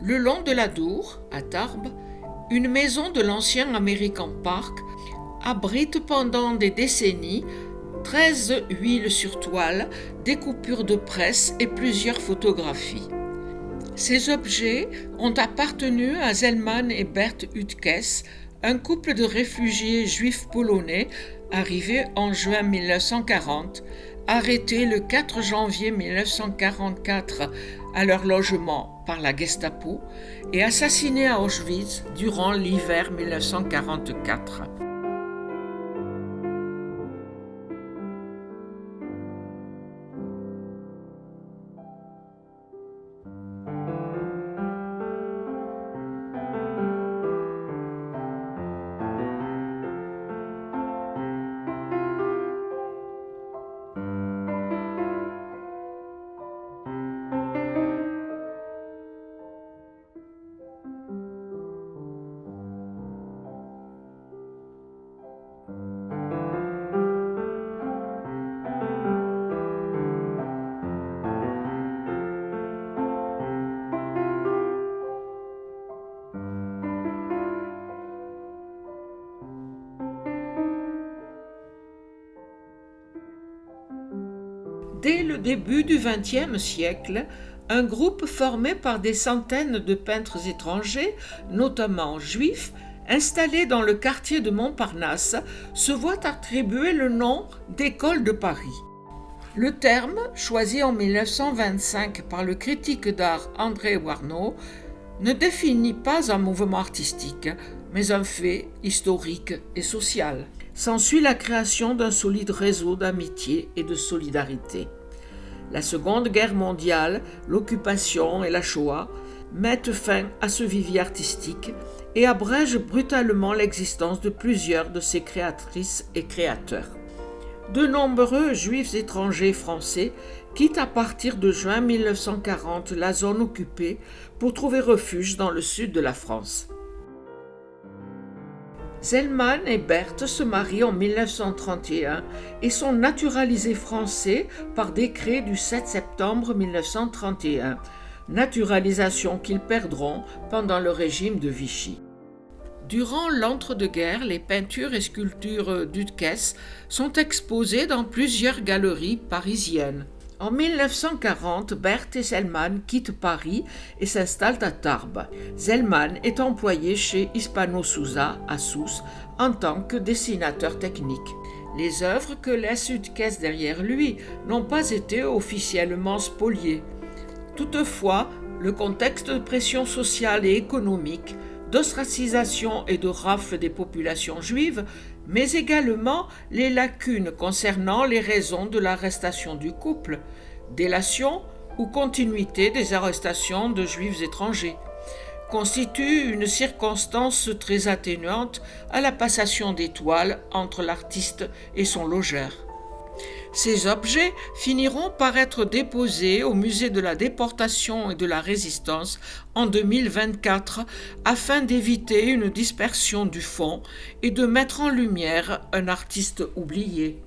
Le long de la Dour, à Tarbes, une maison de l'ancien American Park abrite pendant des décennies 13 huiles sur toile, des coupures de presse et plusieurs photographies. Ces objets ont appartenu à Zelman et Bert Hüttges, un couple de réfugiés juifs polonais arrivés en juin 1940, arrêtés le 4 janvier 1944 à leur logement par la Gestapo et assassinés à Auschwitz durant l'hiver 1944. Dès le début du XXe siècle, un groupe formé par des centaines de peintres étrangers, notamment juifs, installés dans le quartier de Montparnasse, se voit attribuer le nom d'École de Paris. Le terme, choisi en 1925 par le critique d'art André Warnaud, ne définit pas un mouvement artistique, mais un fait historique et social. S'ensuit la création d'un solide réseau d'amitié et de solidarité. La Seconde Guerre mondiale, l'occupation et la Shoah mettent fin à ce vivier artistique et abrègent brutalement l'existence de plusieurs de ses créatrices et créateurs. De nombreux juifs étrangers français quittent à partir de juin 1940 la zone occupée pour trouver refuge dans le sud de la France. Zelman et Berthe se marient en 1931 et sont naturalisés français par décret du 7 septembre 1931, naturalisation qu'ils perdront pendant le régime de Vichy. Durant l'entre-deux-guerres, les peintures et sculptures d'Hüttges sont exposées dans plusieurs galeries parisiennes. En 1940, Berthe et Zelman quittent Paris et s'installent à Tarbes. Zelman est employé chez Hispano Suiza à Sousse en tant que dessinateur technique. Les œuvres que laisse Hüttges derrière lui n'ont pas été officiellement spoliées. Toutefois, le contexte de pression sociale et économique, d'ostracisation et de rafle des populations juives, mais également les lacunes concernant les raisons de l'arrestation du couple, délation ou continuité des arrestations de juifs étrangers, constituent une circonstance très atténuante à la passation d'étoiles entre l'artiste et son logeur. Ces objets finiront par être déposés au musée de la déportation et de la résistance en 2024 afin d'éviter une dispersion du fonds et de mettre en lumière un artiste oublié.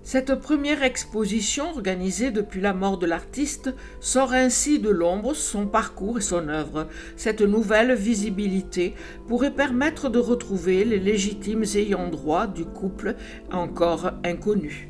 Cette première exposition, organisée depuis la mort de l'artiste, sort ainsi de l'ombre son parcours et son œuvre. Cette nouvelle visibilité pourrait permettre de retrouver les légitimes ayants droit du couple encore inconnus.